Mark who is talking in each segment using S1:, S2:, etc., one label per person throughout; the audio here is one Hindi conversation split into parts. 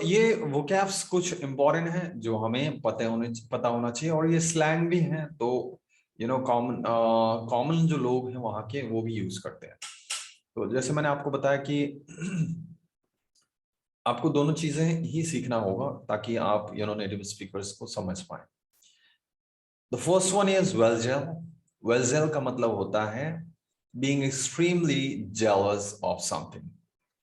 S1: ये वोकैब्स कुछ इंपॉर्टेंट है जो हमें पता होना चाहिए, और ये स्लैंग भी है, तो कॉमन जो लोग हैं वहाँ के वो भी यूज करते हैं। तो जैसे मैंने आपको बताया कि आपको दोनों चीजें ही सीखना होगा ताकि आप नेटिव स्पीकर्स को समझ पाए। द फर्स्ट वन इज वेलजेल। वेलजेल का मतलब होता है being extremely jealous of something,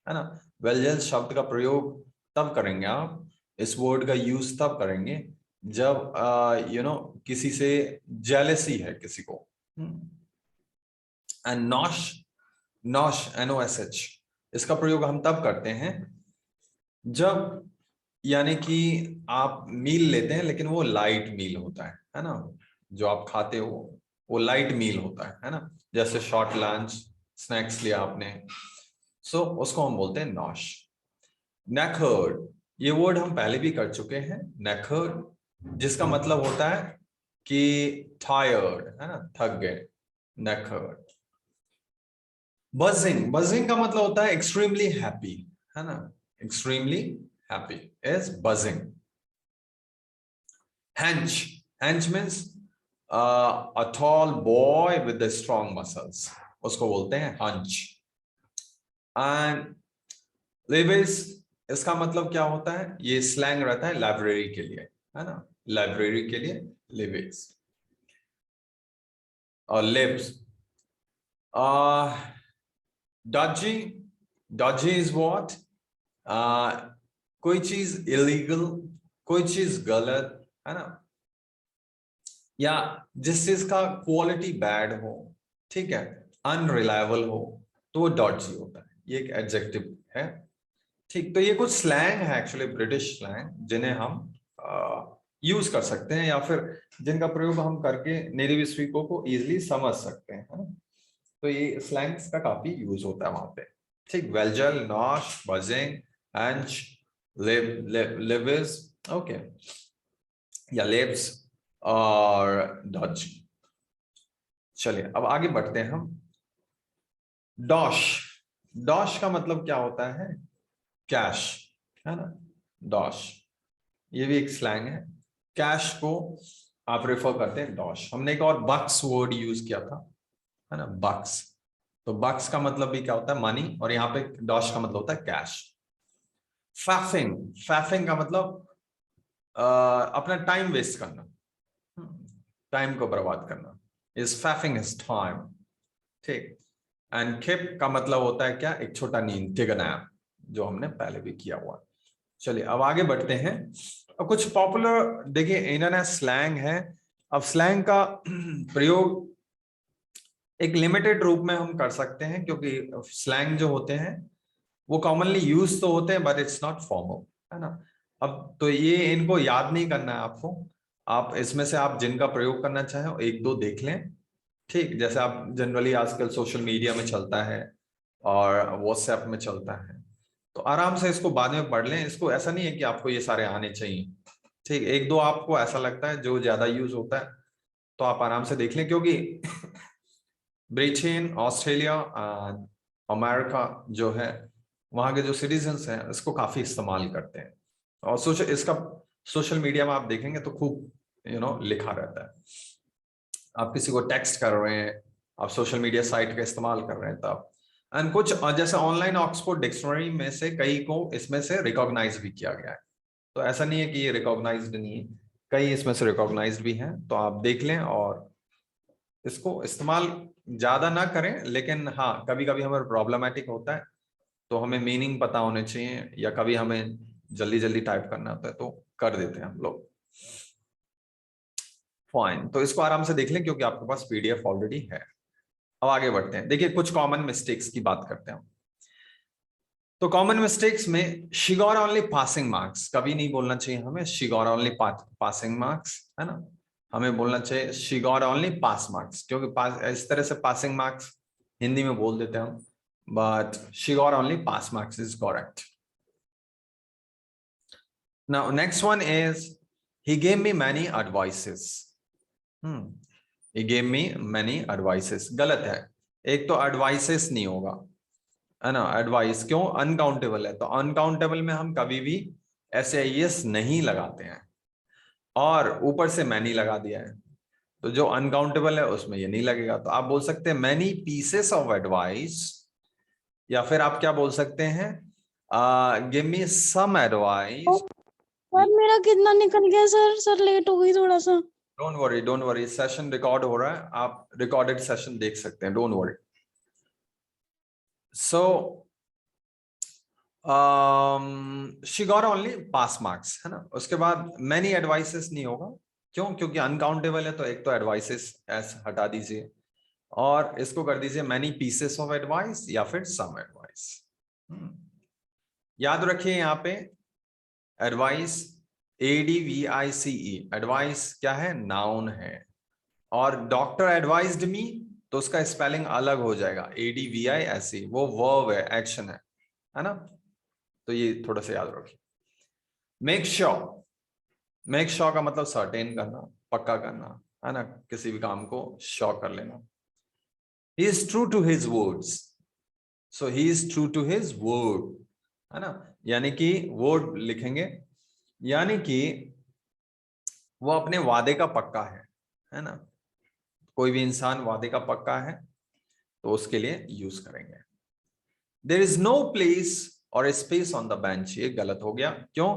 S1: है ना। वेलजेल शब्द का प्रयोग तब करेंगे आप, इस वर्ड का यूज तब करेंगे जब किसी से जेलसी है किसी को। एंड नॉश, नॉश NOSH, इसका प्रयोग हम तब करते हैं जब यानी कि आप मील लेते हैं लेकिन वो लाइट मील होता है ना। जो आप खाते हो वो लाइट मील होता है ना। जैसे शॉर्ट लंच, स्नैक्स लिया आपने, उसको हम बोलते हैं नॉश। नेकर्ड, ये वर्ड हम पहले भी कर चुके हैं, नेकर्ड, जिसका मतलब होता है कि टायर्ड, है ना, थक गए, नेकर्ड। बजिंग, बजिंग का मतलब होता है एक्सट्रीमली हैप्पी, है ना, extremely happy is buzzing. hench, hench means a tall boy with the strong muscles, उसको बोलते हैं hunch। एंड लेविस, इसका मतलब क्या होता है, ये स्लैंग रहता है लाइब्रेरी के लिए, है ना, लाइब्रेरी के लिए लेविस। और libs, dodgy, dodgy is what, कोई चीज इलीगल, कोई चीज गलत, है ना, या जिस चीज का क्वालिटी बैड हो, ठीक है, अनरिलायबल हो, तो वो डॉजी होता है। ये एक एडजेक्टिव है, ठीक। तो ये कुछ स्लैंग है एक्चुअली, ब्रिटिश स्लैंग, जिन्हें हम यूज कर सकते हैं या फिर जिनका प्रयोग हम करके नेटिव स्पीकर को इजीली समझ सकते हैं, है ना। तो ये स्लैंग्स का काफी यूज होता है वहां पे, ठीक। वेलजल, नॉश, बजिंग, एंच, लिविस, ओके, या लिब्स और डॉज। चलिए अब आगे बढ़ते हैं हम। डॉश, डॉश का मतलब क्या होता है, कैश, है ना, डॉश, ये भी एक स्लैंग है। कैश को आप रेफर करते हैं डॉश। हमने एक और बक्स वर्ड यूज किया था, है ना, बक्स। तो बक्स का मतलब भी क्या होता है, मनी, और यहाँ पे डॉश का मतलब होता है कैश। फैफिंग, फैफिंग का मतलब अपना टाइम वेस्ट करना, टाइम को बर्बाद करना, इज फैफिंग हिज टाइम, ठीक। एंड किप का मतलब होता है क्या, एक छोटा नींद, टेक अ नैप, जो हमने पहले भी किया हुआ। चलिए अब आगे बढ़ते हैं। अब कुछ पॉपुलर देखिए इंटरनेट स्लैंग है। अब स्लैंग का प्रयोग एक लिमिटेड रूप में हम कर सकते हैं, क्योंकि स्लैंग जो होते हैं वो कॉमनली यूज तो होते हैं बट इट्स नॉट फॉर्मल, है ना। अब तो ये इनको याद नहीं करना है आपको, आप इसमें से आप जिनका प्रयोग करना चाहें एक दो देख लें, ठीक। जैसे आप जनरली आजकल सोशल मीडिया में चलता है और व्हाट्सएप में चलता है, तो आराम से इसको बाद में पढ़ लें। इसको ऐसा नहीं है कि आपको ये सारे आने चाहिए, ठीक। एक दो आपको ऐसा लगता है जो ज्यादा यूज होता है तो आप आराम से देख लें, क्योंकि ब्रिटेन, ऑस्ट्रेलिया, अमेरिका जो है, वहां के जो सिटीजन्स हैं इसको काफी इस्तेमाल करते हैं। और इसका सोशल मीडिया में आप देखेंगे तो खूब लिखा रहता है। आप किसी को टेक्स्ट कर रहे हैं, आप सोशल मीडिया साइट का इस्तेमाल कर रहे हैं तब। एंड कुछ जैसे ऑनलाइन ऑक्सफोर्ड डिक्शनरी में से कई को इसमें से रिकॉग्नाइज भी किया गया है, तो ऐसा नहीं है कि ये रिकॉग्नाइज्ड नहीं है, कई इसमें से रिकॉग्नाइज्ड भी हैं। तो आप देख लें और इसको इस्तेमाल ज्यादा ना करें, लेकिन हाँ कभी कभी हमें प्रॉब्लमेटिक होता है तो हमें मीनिंग पता होने चाहिए, या कभी हमें जल्दी जल्दी टाइप करना होता है तो कर देते हैं हम लोग। फाइन, तो इसको आराम से देख लें क्योंकि आपके पास PDF ऑलरेडी है। अब आगे बढ़ते हैं। देखिए कुछ कॉमन मिस्टेक्स की बात करते हैं। तो कॉमन मिस्टेक्स में she got only passing marks, कभी नहीं बोलना चाहिए हमें she got only passing marks, है ना। हमें बोलना चाहिए she got only pass marks, क्योंकि इस तरह से पासिंग मार्क्स हिंदी में बोल देते हैं हम, but she got only pass marks is correct. Now next one is he gave me many advices. He gave me many advices, गलत है। एक तो advices नहीं होगा, है ना, एडवाइस क्यों, अनकाउंटेबल है, तो अनकाउंटेबल में हम कभी भी SAES नहीं लगाते हैं, और ऊपर से मैनी लगा दिया है, तो जो अनकाउंटेबल है उसमें ये नहीं लगेगा। तो आप बोल सकते हैं मैनी पीसेस ऑफ एडवाइस, या फिर आप क्या बोल सकते हैं, give me some advice.
S2: Sir मेरा कितना निकल गया सर लेट हो गई थोड़ा सा।
S1: डोंट वरी, सेशन रिकॉर्ड हो रहा है, आप रिकॉर्डेड सेशन देख सकते हैं, don't worry. So she got only pass marks, है ना। उसके बाद मैनी एडवाइसेस नहीं होगा, क्यों? क्योंकि अनकाउंटेबल है, तो एक तो एडवाइसेस ऐसे हटा दीजिए और इसको कर दीजिए मैनी पीसेस ऑफ एडवाइस या फिर सम एडवाइस। याद रखिए यहाँ पे एडवाइस, ADVICE, एडवाइस क्या है? नाउन है। और डॉक्टर एडवाइज्ड मी, तो उसका स्पेलिंग अलग हो जाएगा, ADVISE, वो वर्ब है, एक्शन है ना। तो ये थोड़ा सा याद रखिए। मेक श्योर का मतलब सर्टेन करना, पक्का करना, है ना, किसी भी काम को श्योर कर लेना। He is true to his words, so he is true to his word, है ना, यानी कि वर्ड लिखेंगे, यानी कि वो अपने वादे का पक्का है ना। कोई भी इंसान वादे का पक्का है तो उसके लिए यूज करेंगे। देयर इज नो प्लेस और स्पेस ऑन द बेंच, ये गलत हो गया। क्यों?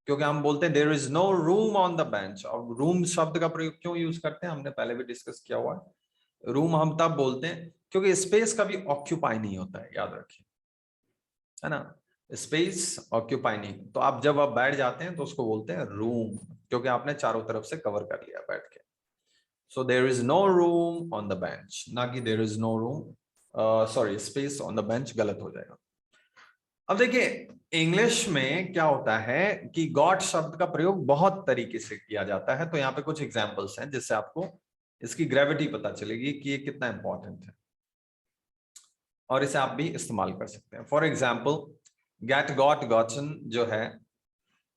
S1: क्योंकि हम बोलते हैं there is no room on the bench, और रूम शब्द का प्रयोग क्यों यूज करते हैं, हमने पहले भी डिस्कस किया हुआ है। रूम हम तब बोलते हैं क्योंकि स्पेस कभी ऑक्यूपाई नहीं होता है, याद रखिए, है ना। स्पेस ऑक्यूपाई नहीं, तो आप जब आप बैठ जाते हैं तो उसको बोलते हैं रूम, क्योंकि आपने चारों तरफ से कवर कर लिया बैठ के। So there is no room on the bench, ना कि there is no room, sorry, space on the bench, गलत हो जाएगा। अब देखिए इंग्लिश में क्या होता है कि गॉड शब्द का प्रयोग बहुत तरीके से किया जाता है, तो यहाँ पे कुछ एग्जांपल्स हैं जिससे आपको इसकी ग्रेविटी पता चलेगी कि ये कितना इंपॉर्टेंट है, और इसे आप भी इस्तेमाल कर सकते हैं। For example get, got, gotten जो है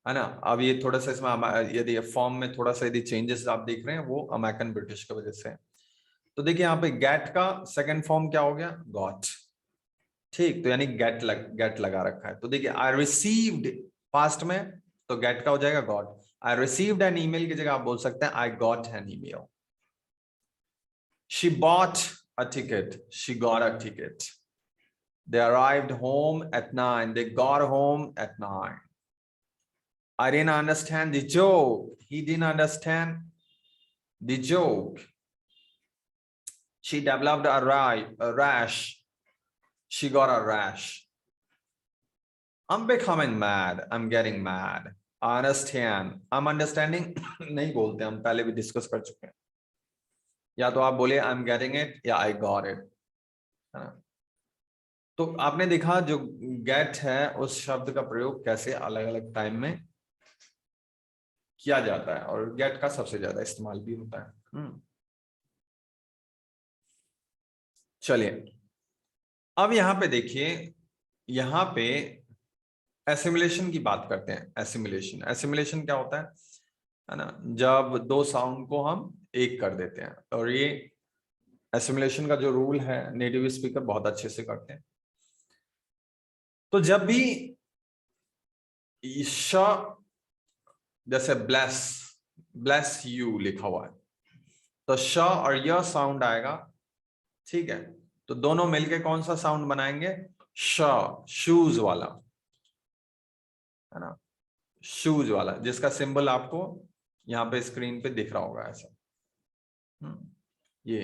S1: ना। अब ये थोड़ा सा इसमें यदि फॉर्म में थोड़ा सा यदि चेंजेस आप देख रहे हैं, वो अमेरिकन ब्रिटिश की वजह से है। तो देखिए यहाँ पे गेट का सेकंड फॉर्म क्या हो गया? गॉट, ठीक, तो यानी गेट लगा रखा है। तो देखिए आई रिसीव्ड पास्ट में, तो गेट का हो जाएगा got. I received an email की जगह आप बोल सकते हैं I got an email. She bought a ticket, she got a ticket. They arrived home at 9, they got home at 9. I didn't understand the joke, he didn't understand the joke. She developed a rash, she got a rash. I'm becoming mad, I'm getting mad. I understand, I'm understanding नहीं बोलते, हम पहले भी डिस्कस कर चुके हैं। या तो आप बोले I'm getting it या I got it, है ना। तो आपने देखा जो गेट है उस शब्द का प्रयोग कैसे अलग अलग टाइम में किया जाता है, और गेट का सबसे ज्यादा इस्तेमाल भी होता है। चलिए अब यहां पे देखिए, यहां पे एसिमुलेशन की बात करते हैं। एसिमुलेशन क्या होता है ना, जब दो साउंड को हम एक कर देते हैं, और ये एसिमुलेशन का जो रूल है नेटिव स्पीकर बहुत अच्छे से करते हैं। तो जब भी श, जैसे ब्लेस यू लिखा हुआ है, तो श और य साउंड आएगा, ठीक है। तो दोनों मिलके कौन सा साउंड बनाएंगे? श, शूज वाला, है ना, शूज वाला, जिसका सिंबल आपको यहाँ पे स्क्रीन पे दिख रहा होगा ऐसा। ये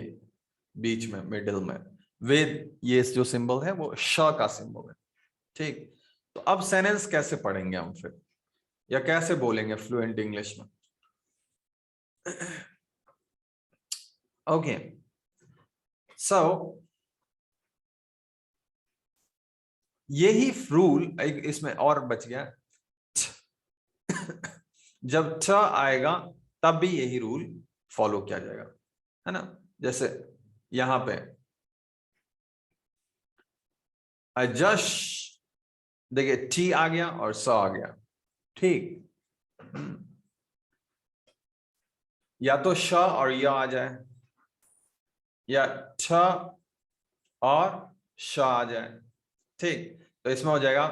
S1: बीच में मिडिल में विद, ये जो सिंबल है वो श का सिंबल है, ठीक। तो अब सेंटेंस कैसे पढ़ेंगे हम फिर, या कैसे बोलेंगे फ्लुएंट इंग्लिश में? ओके, सो यही रूल एक इसमें और बच गया। जब ठ आएगा तब भी यही रूल फॉलो किया जाएगा, है ना। जैसे यहां पे जस्ट, देखिए टी आ गया और स आ गया, ठीक। या तो श और य आ जाए, या ठ और श आ जाए, ठीक। तो इसमें हो जाएगा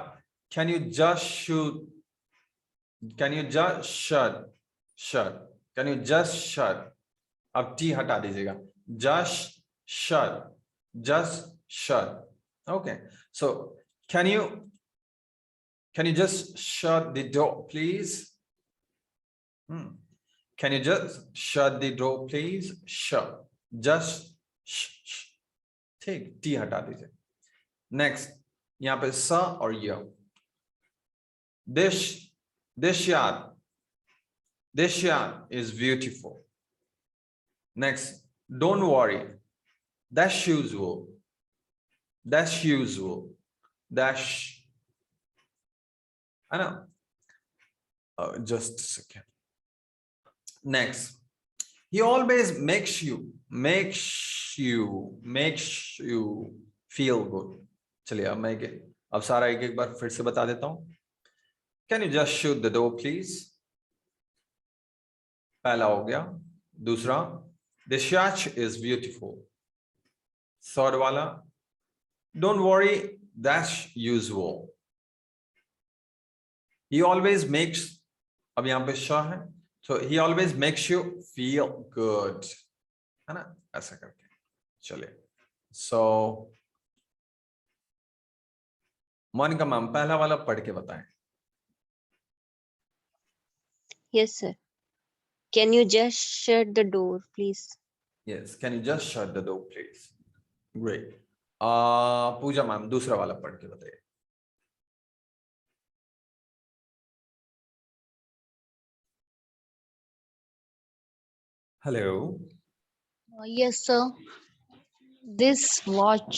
S1: can you just shoot Can you just shut? Can you just shut? अब टी हटा दीजिएगा. Just shut. Okay. So can you just shut the door, please? Can you just shut the door, please? Shut. Just shh. ठीक, टी हटा दीजिए. Next, यहाँ पे स और य. Dishyat is beautiful. Next, don't worry. That's usual. Dash. I know. Just a second. Next, he always makes you feel good. चलिए अब सारा एक बार फिर से बता देता हूँ. Can you just shut the door, please? पहला हो गया. दूसरा, this yacht is beautiful. Third वाला, don't worry, that's usual. He always makes, अब यहाँ पे शाह है, so he always makes you feel good, है ना, ऐसा करके. चलिए, so मोनिका मैम पहला वाला पढ़ के बताएं.
S2: Yes, sir. Can you just shut the door, please?
S1: Yes, can you just shut the door, please? Great. Puja ma'am दूसरा वाला पढ़ के बताइए. Hello.
S2: Yes, sir. This yacht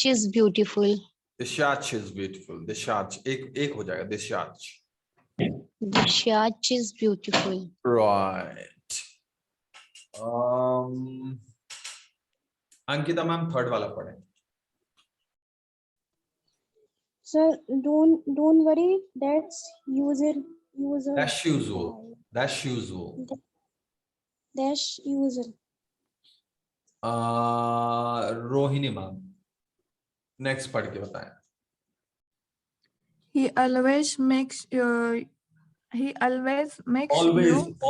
S2: is beautiful.
S1: This yacht is beautiful. This yacht एक हो जाएगा. This yacht.
S2: This yacht is beautiful.
S1: Right. Ankita ma'am third वाला पढ़े.
S3: Sir, don't worry. That's usual.
S1: That's usual. That's usual.
S3: That's usual.
S1: Rohini ma'am next पढ़ के बताएं.
S4: He always makes you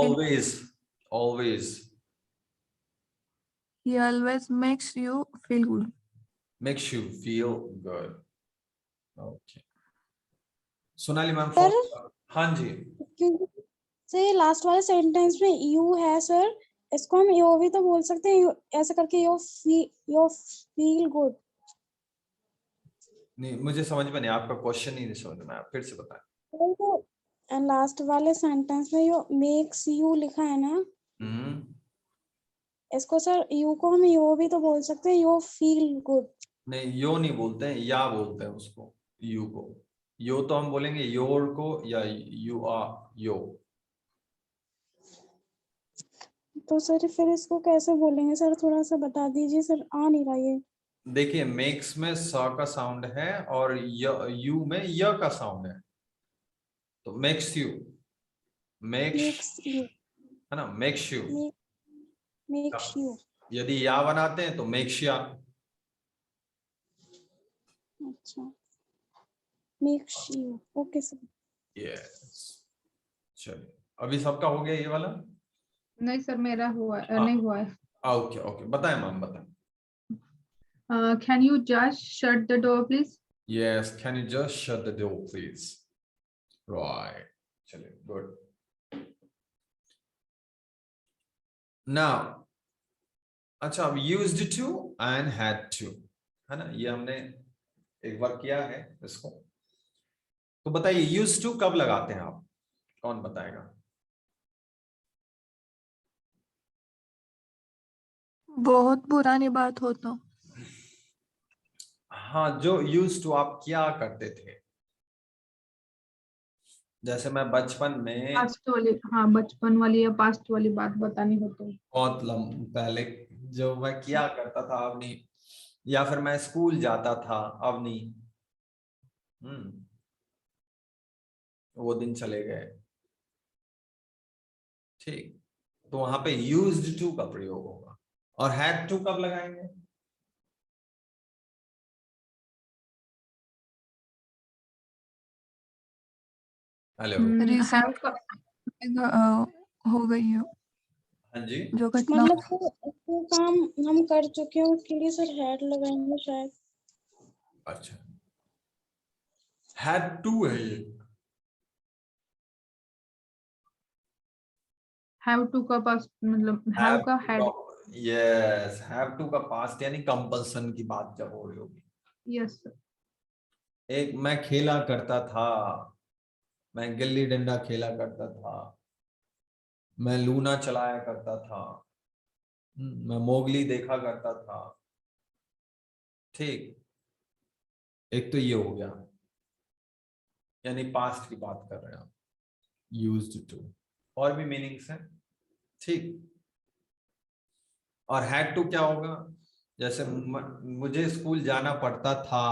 S1: Always.
S4: He always makes you feel good.
S1: Makes you feel good. Okay. Sonali ma'am
S3: Sir?
S1: हाँ जी.
S3: से लास्ट वाले सेंटेंस में यू है सर, इसको हम यो भी तो बोल सकते हैं, ऐसा करके यो फील गुड.
S1: नहीं मुझे समझ में नहीं, आपका क्वेश्चन ही नहीं समझ में आया, फिर से बताएं.
S3: तो लास्ट वाले सेंटेंस में यो मेक्स यू लिखा है ना, इसको सर यू को हम यो भी तो बोल सकते हैं, यो फील गुड.
S1: नहीं यो नहीं बोलते हैं, या बोलते हैं उसको. यू को यो तो हम बोलेंगे योर को, या यू आर यो.
S3: तो सर फिर इसको कैसे बोलेंगे सर, थोड़ा सा बता दीजिए सर, आ नहीं रहा ये.
S1: देखिए मेक्स में स का साउंड है और यू में य का साउंड है, तो मेक्स यू, मेक्स है ना, मेक्स यू.
S3: Makes you.
S1: यदि या बनाते हैं तो मेक्स या.
S3: अच्छा, makes you. Okay sir.
S1: Yes. चलिए अभी सबका हो गया ये वाला.
S5: नहीं सर मेरा हुआ नहीं हुआ है.
S1: ओके बताएं मैम बताएं.
S5: Can you just shut the door please?
S1: Yes, can you just shut the door please? Right. चलिए good. Now अच्छा, अब used to and had to है ना, ये हमने एक बार किया है इसको. तो बताइए used to कब लगाते हैं आप, कौन बताएगा?
S4: बहुत पुरानी बात हो तो.
S1: हाँ, जो used to आप क्या करते थे, जैसे मैं बचपन में
S5: पास्ट वाली, हाँ बचपन वाली या पास्ट वाली बात बतानी हो तो.
S1: बहुत पहले जो मैं किया करता था अब नहीं, या फिर मैं स्कूल जाता था अब नहीं. वो दिन चले गए. ठीक, तो वहां पे used to का प्रयोग होगा. और had to कब लगाएंगे? हेलो।
S5: have का
S4: हो गई हो
S1: हाँ जी,
S4: जो घटना
S3: मतलब वो काम हम कर चुके हैं उसके लिए सर हैड लगाएंगे शायद।
S1: अच्छा, had to है ये।
S5: have to का पास मतलब have का had।
S1: यस, हैव टू का पास्ट यानी कंपल्सन की बात जब हो रही होगी।
S5: yes sir।
S1: एक मैं खेला करता था, मैं गिल्ली डंडा खेला करता था, मैं लूना चलाया करता था, मैं मोगली देखा करता था। ठीक, एक तो ये हो गया, यानी पास्ट की बात कर रहे हैं आप, यूज्ड टू। और भी मीनिंग्स हैं, ठीक। और हैड टू क्या होगा, जैसे मुझे स्कूल जाना पड़ता था,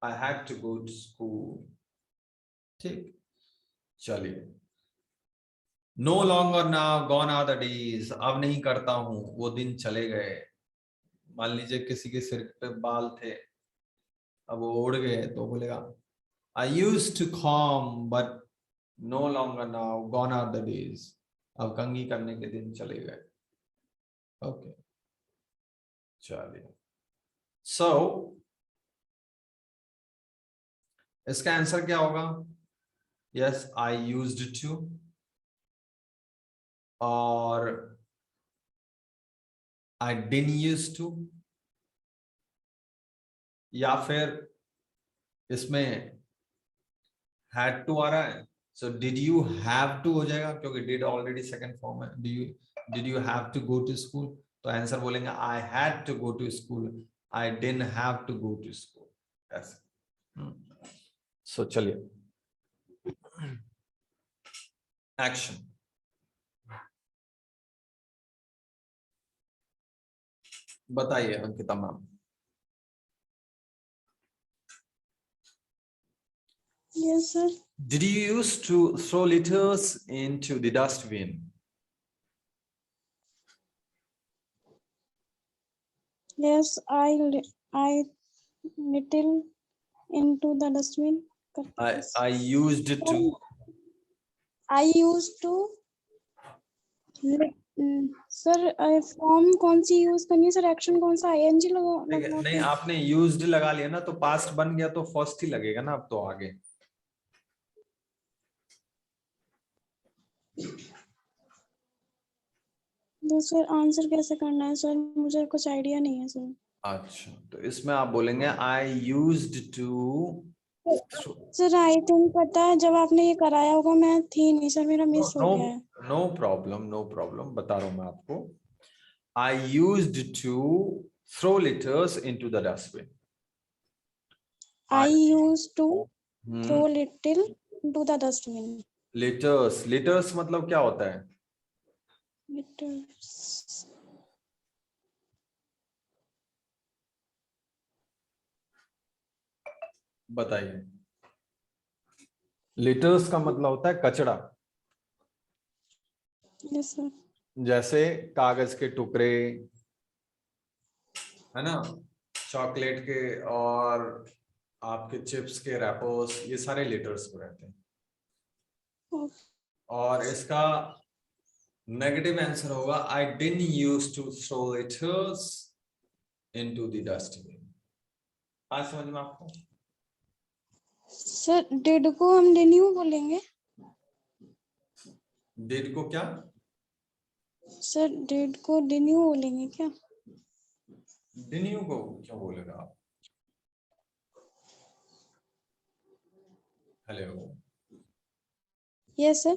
S1: I had to go to school. ठीक, चलिए। No longer now gone are the days, अब नहीं करता हूं, वो दिन चले गए। मान लीजिए किसी के सिर पे बाल थे, अब वो उड़ गए, तो बोलेगा I used to comb but no longer now gone are the days, अब कंघी करने के दिन चले गए। ओके, चलिए। सो इसका आंसर क्या होगा? यस, आई यूज्ड टू, और आई डिडंट यूज टू, या फिर इसमें had to आ रहा है, so did you have to हो जाएगा, क्योंकि did ऑलरेडी सेकंड फॉर्म है। did you have to go to school, तो आंसर बोलेंगे I had to go to school, I didn't have to go to school, ऐसे। so चलिए, एक्शन। बताइए Ankita ma'am.
S3: Yes sir.
S1: Did you used to throw litters into the dustbin?
S3: Yes, I little into the dustbin.
S1: I used to,
S3: I used to sir form कौन सी यूज करनी है सर, एक्शन कौन सा, आईएनजी लगा
S1: नहीं आपने यूज्ड लगा लिया ना, तो पास्ट बन गया, तो फर्स्ट ही लगेगा ना अब तो आगे।
S3: तो सर आंसर कैसे करना है सर, मुझे कुछ आइडिया नहीं है सर।
S1: अच्छा, तो इसमें आप बोलेंगे I used to.
S3: Sir I think पता है, जब आपने ये कराया होगा, मैं थी नहीं सर, मेरा मिस हो गया है।
S1: नो प्रॉब्लम, नो प्रॉब्लम, बता रहा हूं मैं आपको। I used to throw litters into the dustbin.
S3: I use to throw little into the dustbin.
S1: Litters, litters मतलब क्या होता है?
S3: लिटर्स
S1: बताइए। लिटर्स का मतलब होता है कचरा।
S3: Yes sir.
S1: जैसे कागज के टुकड़े, है ना, चॉकलेट के और आपके चिप्स के रैपर्स, ये सारे लिटर्स में रहते हैं। और इसका नेगेटिव आंसर होगा I didn't use to throw litters into the dustbin. आज समझ में आपको?
S3: सर डिड को हम डिन्यू बोलेंगे।
S1: डिड को क्या?
S3: सर डिड को डिन्यू बोलेंगे क्या?
S1: डिन्यू को क्यों बोलेगा आप? हेलो।
S3: Yes sir.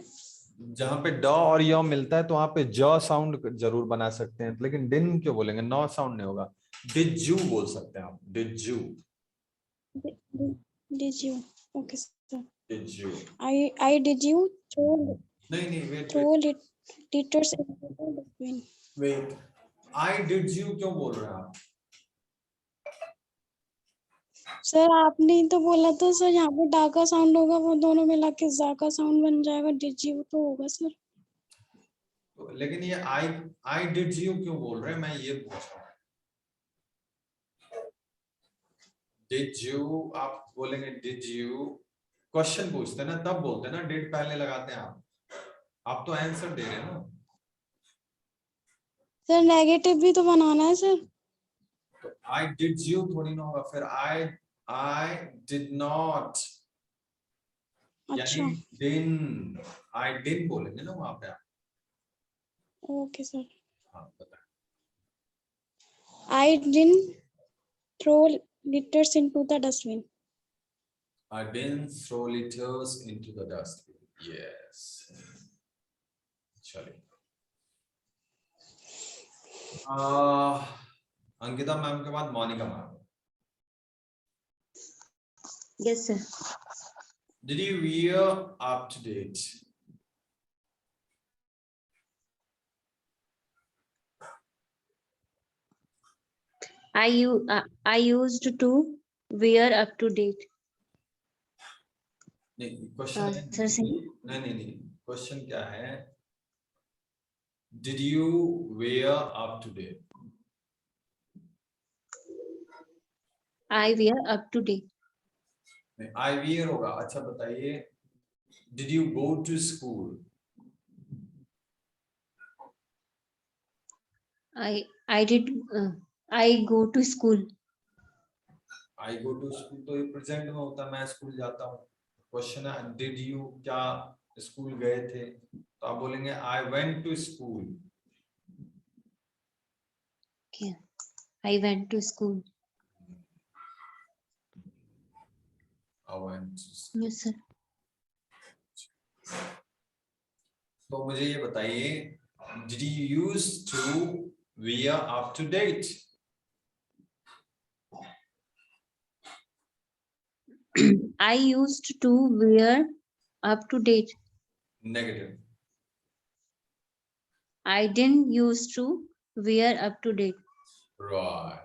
S1: जहां पे ड और य मिलता है तो वहां पे ज साउंड जरूर बना सकते हैं, लेकिन डिन क्यों बोलेंगे? नॉ साउंड नहीं होगा। डिड यू बोल सकते हैं आप, did you.
S3: Did you, okay sir.
S1: Did you,
S3: I did you throw
S1: नहीं wet
S3: throw litters into the dustbin.
S1: Wet, I did you क्यों बोल रहे हैं आप?
S3: सर आपने ही तो बोला था सर, यहाँ पे डाका साउंड होगा, वो दोनों मिला के जाका साउंड बन जाएगा, डिड यू तो होगा सर।
S1: तो लेकिन ये आई डिड यू क्यों बोल रहे हैं, मैं ये पूछ रहा हूँ। डिड यू आप बोलेंगे डिड यू, क्वेश्चन पूछते हैं ना तब बोलते हैं ना डिड पहले लगाते हैं आप तो आंसर दे रहे हैं ना।
S3: सर नेगेटिव भी तो बनाना है सर।
S1: तो आई डिड यू थोड़ी ना होगा, फिर आई डिड नॉट,
S3: अच्छा
S1: यानी डिन, आई डिन बोलेंगे ना वहां पे आप।
S3: Okay sir.
S1: हाँ बताएं।
S3: I didn't throw litters into the dustbin.
S1: I didn't throw litters into the dustbin. Yes. चलिए अंकिता मैम के बाद Monika ma'am.
S2: Yes, sir.
S1: Did you wear up to date?
S2: I used to wear up to date.
S1: नहीं क्वेश्चन है,
S2: sir, sir.
S1: नहीं क्वेश्चन क्या है? Did you wear up to date?
S2: I wear up to date.
S1: नहीं I wear होगा। अच्छा बताइए, Did you go to school?
S2: I did. I go to school.
S1: I go to school तो ये प्रेजेंट में होता है, मैं स्कूल जाता हूँ। क्वेश्चन है डिड यू क्या स्कूल गए थे, तो आप बोलेंगे I went to school.
S2: Okay. I went to school.
S1: I went to school.
S2: Yes, sir.
S1: तो मुझे ये बताइए, did you use to wear up to date?
S2: I used to wear up to date.
S1: Negative.
S2: I didn't used to wear up to date.
S1: Right.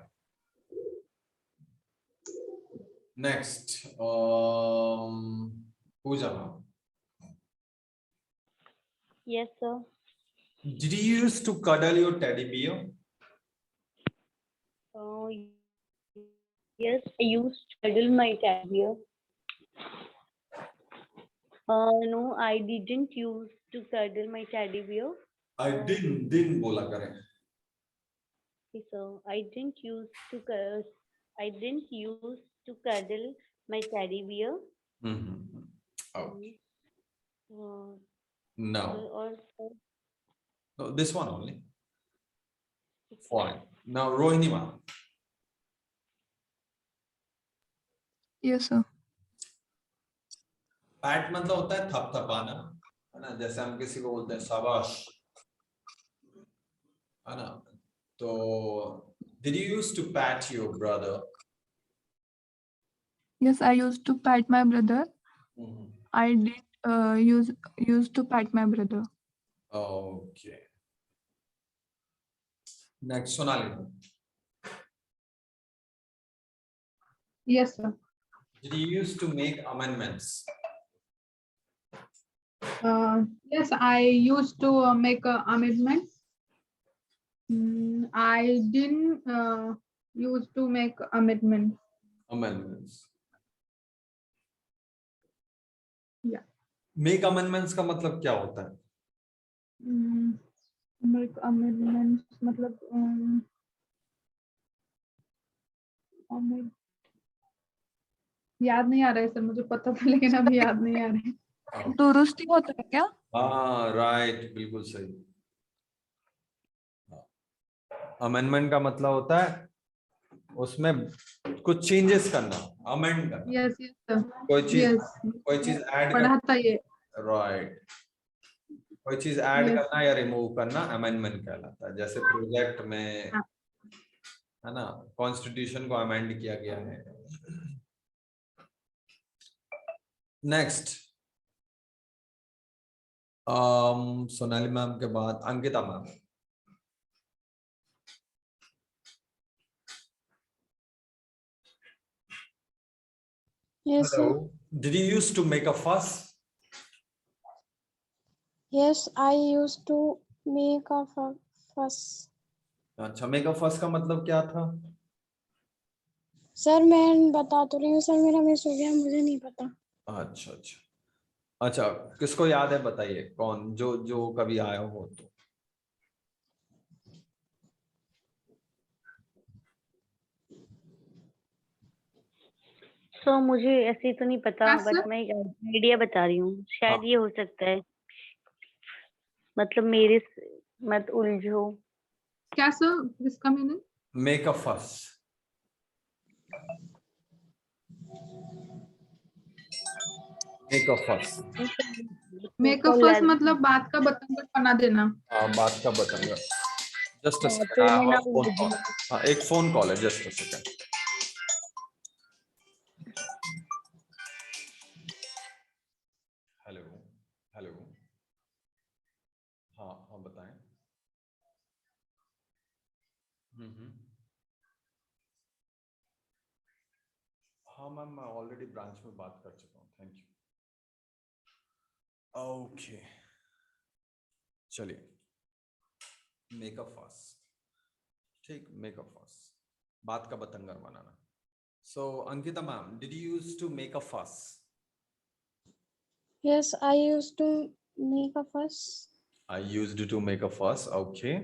S1: Next, Pooja ma'am.
S2: Yes, sir.
S1: Did you used to cuddle your teddy bear?
S2: Yes, I used to cuddle my teddy bear. No, I didn't use to cuddle my teddy bear.
S1: I didn't बोला करें।
S2: Okay, so I didn't use to cuddle my teddy bear.
S1: Okay.
S2: Uh,
S1: No.
S2: or
S1: No, this one only. Fine. Now Rohini ma'am.
S4: Yes, sir.
S1: PAT मतलब होता है थपथपाना, है ना, जैसे हम किसी को बोलते हैं शाबाश, है ना। तो did you used to pat your brother?
S4: Yes, I used to pat my brother. I did used to pat my brother.
S1: Okay. Next, Sonali.
S5: Yes, sir.
S1: Did you used to make amendments?
S5: Yes, I used to make amendments. I didn't used to make amendments.
S1: Amendments.
S5: Yeah.
S1: Make amendments का मतलब क्या होता है?
S5: Make amendments मतलब याद नहीं आ रहा है सर, मुझे पता था लेकिन अभी याद नहीं आ रहा है।
S4: दुरुस्ती होता है क्या?
S1: हाँ राइट, बिल्कुल सही। अमेंडमेंट का मतलब होता है उसमें कुछ चेंजेस करना, अमेंड करना।
S5: यस सर,
S1: कोई चीज ऐड
S5: पढ़ा था ये।
S1: राइट, कोई चीज ऐड करना या रिमूव करना अमेंडमेंट कहलाता है। जैसे प्रोजेक्ट में है ना, कॉन्स्टिट्यूशन को अमेंड किया गया है। नेक्स्ट, सोनाली मैम के बाद Ankita ma'am.
S3: Yes, sir.
S1: Hello. Did you used to make a fuss?
S3: Yes, I used to make a fuss.
S1: अच्छा, मेक अ फस का मतलब क्या था?
S3: सर मैं बता तो रही हूँ सर, मेरा मिस हो गया, मुझे नहीं पता।
S1: अच्छा अच्छा अच्छा, किसको याद है बताइए, कौन जो जो कभी आया हो तो।
S6: तो मुझे ऐसे तो नहीं पता,
S5: Yes,
S6: बट
S5: sir.
S6: मैं आइडिया बता रही हूँ, शायद
S1: हाँ।
S6: ये हो सकता है, मतलब मेरे मत उलझो।
S5: क्या sir? इसका मीनिंग?
S1: मेक अ फस, मेक अ फस।
S5: मेक अ फर्स्ट मतलब बात का बतंगड़ बना देना।
S1: हाँ, बात का बतंगा। जस्ट अ
S6: हाँ,
S1: सेकंड,
S6: तो
S1: आई
S6: मैं
S1: हैव
S6: ना
S1: अ फोन कॉल। हाँ, एक फोन कॉल है, just a second. Hello hello, हाँ हाँ बताएं। हम्म। हाँ मैम, मैं ऑलरेडी ब्रांच में बात कर चुका हूँ, थैंक यू। ओके चलिए, मेक अ फस, ठीक, मेक अ फस, बात का बतंगर बनाना। So Ankita ma'am, did you use to make a fuss?
S3: Yes, I used to make a fuss.
S1: I used to make a fuss, okay.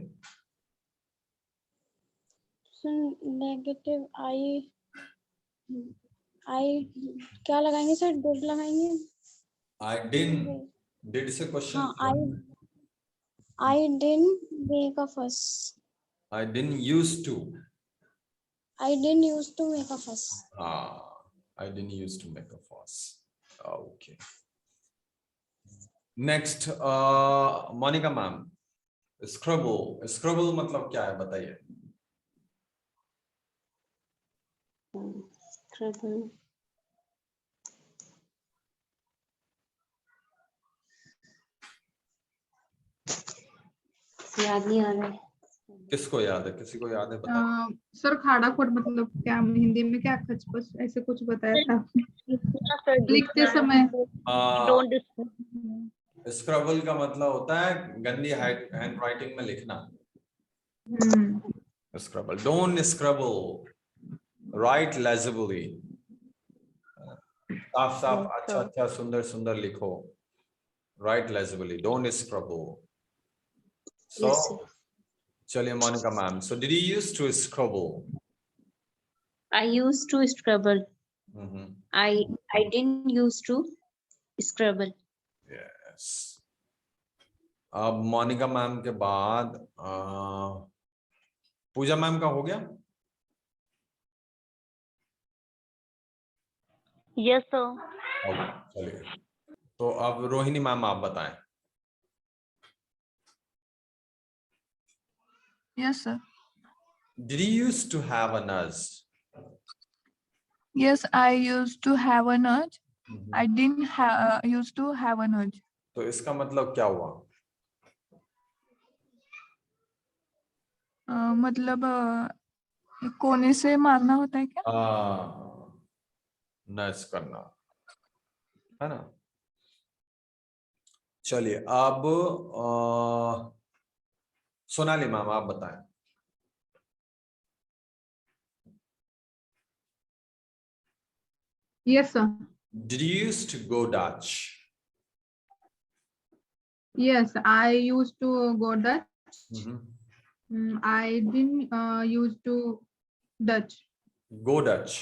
S3: So negative I क्या लगाएंगे सर? did लगाएंगे?
S1: I didn't, did से क्वेश्चन
S3: हाँ, I didn't make a fuss.
S1: I didn't used to,
S3: I didn't used to make a fuss.
S1: I didn't used to make a fuss, okay. Next Monika ma'am, scrabble, scrabble मतलब क्या है बताइए।
S2: Trouble. याद नहीं आ रहा है।
S1: किसको याद है, किसी को याद है बताइए।
S5: सर खाड़ा खोट मतलब क्या, हिंदी में क्या, खचपच ऐसे कुछ बताया था लिखते समय।
S6: डोंट
S1: स्क्रबल का मतलब होता है गंदी हैंड राइटिंग में लिखना। स्क्रबल, डोंट स्क्रबल, राइट लेजिबली, साफ साफ अच्छा अच्छा सुंदर सुंदर लिखो, write legibly, don't scribble. So
S2: Yes, sir.
S1: चलिए Monika ma'am, so did you use to scribble?
S2: I used to scribble. I didn't used to scribble.
S1: Yes. अब मोनिका मैम के बाद पूजा मैम का हो गया।
S6: Yes sir.
S1: ओके चलिए, तो अब रोहिणी मैम आप बताएं।
S4: Yes, sir.
S1: Did you used to have a nurse?
S4: Yes, I used to have a nudge. I didn't used to have a nudge.
S1: तो इसका मतलब क्या हुआ?
S4: मतलब कोने से मारना होता है क्या?
S1: नर्स करना है ना। चलिए अब सोनाली मैम आप बताएं।
S5: Yes sir.
S1: Did you used to go Dutch?
S5: Yes, I used to go Dutch. I didn't used to Dutch.
S1: Go Dutch,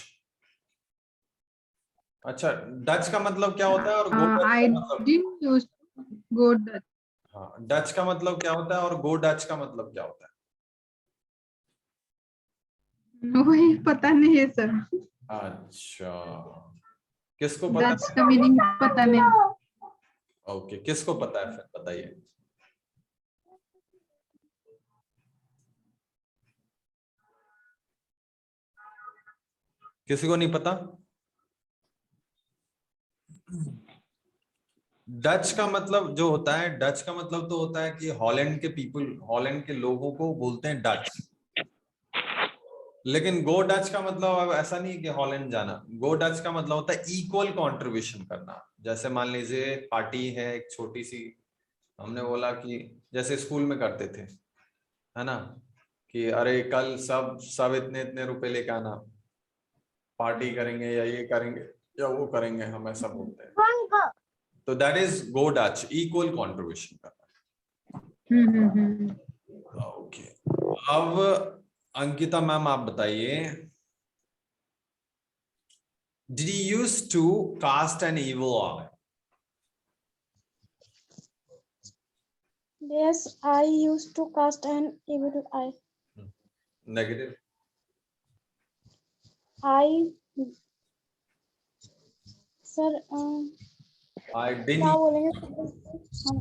S1: अच्छा, डच का मतलब क्या होता है और गो डच
S5: I
S1: का मतलब?
S5: didn't used to go Dutch.
S1: हाँ, डच का मतलब क्या होता है और गो डच का मतलब क्या होता है?
S5: वही पता नहीं है सर,
S1: अच्छा, किसको पता
S5: डच का मीनिंग पता नहीं।
S1: है? ओके, किसको पता है फिर बताइए। किसी को नहीं पता? डच का मतलब जो होता है, डच का मतलब तो होता है कि हॉलैंड के पीपल, हॉलैंड के लोगों को बोलते हैं डच। लेकिन गो डच का मतलब अब ऐसा नहीं है कि हॉलैंड जाना। गो डच का मतलब होता है इक्वल कंट्रीब्यूशन करना। जैसे मान लीजिए पार्टी है एक छोटी सी, हमने बोला कि जैसे स्कूल में करते थे, है ना, कि अरे कल सब सब इतने इतने रुपए लेके आना, पार्टी करेंगे या ये करेंगे, या वो करेंगे, हम ऐसा बोलते हैं। तो that is go dutch, equal contribution करना। ओके, अब अंकिता मैम आप बताइए, did you use to cast an evil eye?
S3: Yes, I used to cast an evil eye.
S1: Negative.
S3: Sir,
S1: I
S3: क्या
S1: डिडंट।
S3: बोलेंगे? हाँ,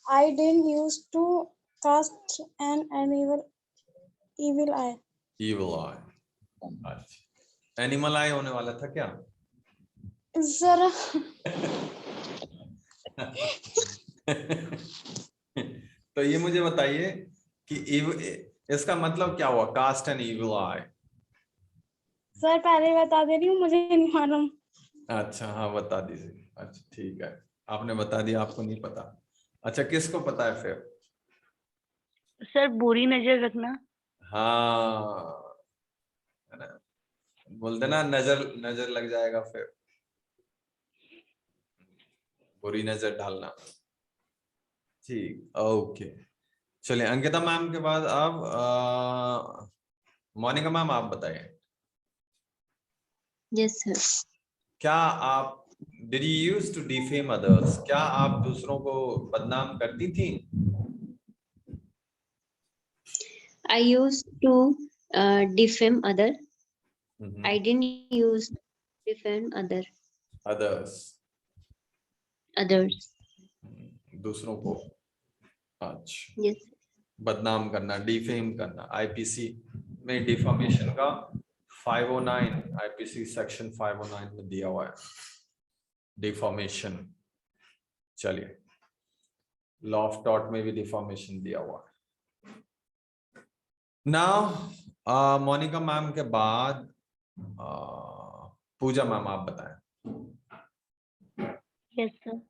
S3: I didn't used to cast an evil eye.
S1: Evil eye, अच्छा। एनिमल आई होने वाला था क्या?
S3: Sir,
S1: तो ये मुझे बताइए कि इसका मतलब क्या हुआ, cast an evil eye?
S3: Sir पहले बता दे रही हूँ, मुझे नहीं मालूम।
S1: अच्छा हाँ बता दीजिए। अच्छा ठीक है, आपने बता दिया, आपको नहीं पता। अच्छा किसको पता है फिर?
S6: सर बुरी नजर रखना।
S1: हाँ, है ना, बोलते ना नजर नजर लग जाएगा, फिर बुरी नजर डालना। ठीक, ओके। चलिए अंकिता मैम के बाद अब मोनिका मैम आप बताइए,
S2: Yes, sir.
S1: क्या आप did you use to defame others? क्या आप दूसरों को बदनाम करती थी?
S2: I used to defame other. I didn't use defame
S1: others,
S2: others.
S1: दूसरों को, अच्छा,
S2: Yes.
S1: बदनाम करना, डिफेम करना। आईपीसी में डिफॉर्मेशन का 509, आईपीसी सेक्शन 509 में दिया हुआ है डिफॉर्मेशन। चलिए, लॉ ऑफ टॉर्ट में भी डिफॉर्मेशन दिया हुआ है। नाउ मोनिका मैम के बाद पूजा मैम आप बताएं।
S6: Yes sir.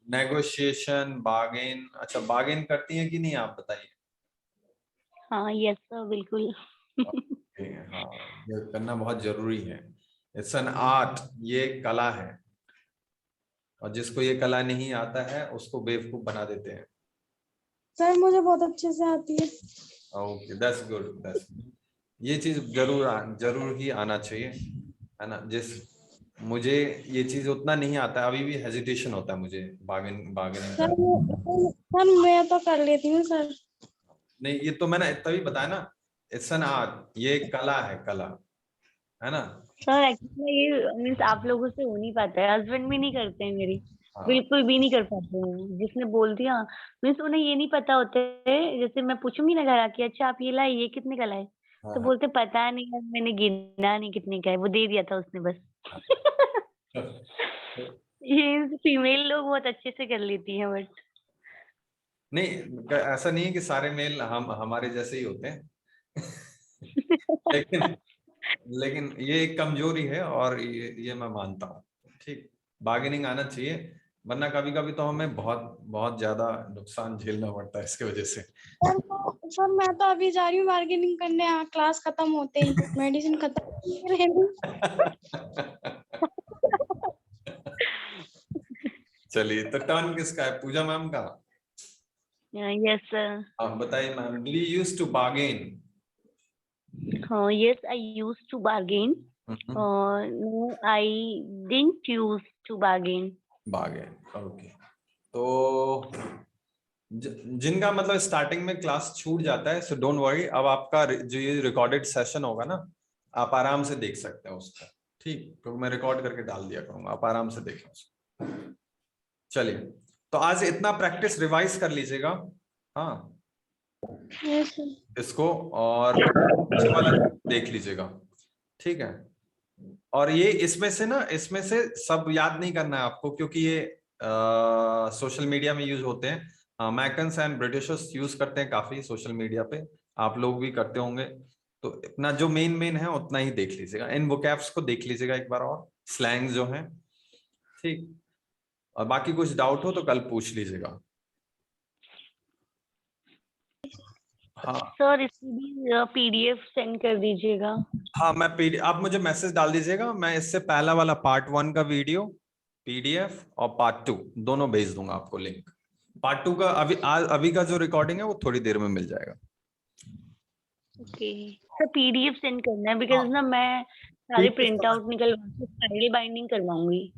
S1: नेगोशिएशन, बार्गेन, अच्छा बार्गेन करती हैं कि नहीं आप बताइए।
S6: हाँ यस सर बिल्कुल।
S1: हाँ, ये करना बहुत जरूरी है। इट्स एन आर्ट, ये कला है, और जिसको ये कला नहीं आता है उसको बेवकूफ बना देते हैं।
S3: सर मुझे बहुत अच्छे से आती है।
S1: Okay, that's good, that's good. ये चीज जरूर ही आना चाहिए, है ना। मुझे ये चीज उतना नहीं आता, अभी भी हेजिटेशन होता है मुझे बार्गेनिंग
S3: सर
S1: करने।
S3: सर मैं तो कर लेती हूँ सर।
S1: नहीं, ये तो मैंने तभी बताया ना, इट्स एन आर्ट, ये एक कला है, कला है ना।
S6: सर एक्चुअली ये मीन्स आप लोगों से हो नहीं पाता है, हस्बैंड भी नहीं करते हैं मेरे,
S1: हाँ,
S6: बिल्कुल भी नहीं कर पाते हैं। जिसने बोल दिया मीन्स उन्हें ये नहीं पता होता है, जैसे मैं पूछूंगी ना घर आके, अच्छा आप ये लाए, ये कितने का लाए,
S1: हाँ,
S6: तो
S1: हाँ,
S6: बोलते पता नहीं है, मैंने गिना नहीं कितने का है, वो दे दिया था उसने बस।
S1: हाँ।
S6: ये फीमेल लोग बहुत अच्छे से कर लेती हैं बट
S1: नहीं, ऐसा नहीं है कि सारे मेल हम हमारे जैसे ही होते हैं। लेकिन लेकिन ये एक कमजोरी है, और ये मैं मानता हूँ। ठीक, बार्गेनिंग आना चाहिए, वरना कभी कभी तो हमें बहुत बहुत ज्यादा नुकसान झेलना पड़ता है इसके वजह से।
S3: सर मैं तो अभी जा रही हूँ बार्गेनिंग करने, क्लास खत्म होते ही, मेडिसिन खत्म।
S1: चलिए, तो टर्न किसका है, पूजा मैम का?
S6: Yes sir.
S1: आप बताइए ma'am, did you use to bargain?
S6: Yes, I used to bargain. No, I didn't use to bargain.
S1: Bargain, okay. तो जिनका मतलब स्टार्टिंग में क्लास छूट जाता है, सो डोंट वरी, अब आपका जो ये रिकॉर्डेड सेशन होगा ना, आप आराम से देख सकते हैं उसको। ठीक, तो मैं रिकॉर्ड करके डाल दिया करूंगा, आप आराम से देखें उसको। चलिए, तो आज इतना प्रैक्टिस रिवाइज कर लीजिएगा, हाँ इसको, और पीछे वाला देख लीजिएगा, ठीक है। और ये इसमें से सब याद नहीं करना है आपको, क्योंकि ये सोशल मीडिया में यूज होते हैं। अमेरिकन्स एंड ब्रिटिशर्स यूज करते हैं काफी सोशल मीडिया पे, आप लोग भी करते होंगे। तो इतना जो मेन है उतना ही देख लीजिएगा, इन वोकैब्स को देख लीजिएगा एक बार, और स्लैंग्स जो हैं, ठीक। और बाकी कुछ डाउट हो तो कल पूछ लीजिएगा। हाँ
S6: सर इसकी भी पीडीएफ सेंड कर दीजिएगा।
S1: हाँ, मैं आप मुझे मैसेज डाल दीजिएगा, मैं इससे पहला वाला पार्ट 1 का वीडियो पीडीएफ और पार्ट 2 दोनों भेज दूंगा आपको लिंक। पार्ट 2 का अभी का जो रिकॉर्डिंग है वो थोड़ी देर में मिल जाएगा।
S6: ओके सर, पीडीएफ सेंड करना है बिकॉज ना मैं सारे
S1: PDF
S6: प्रिंट आउट निकलवा के फाइल बाइंडिंग करवाऊंगी।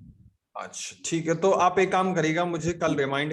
S1: अच्छा ठीक है, तो आप एक काम करिएगा, मुझे कल रिमाइंड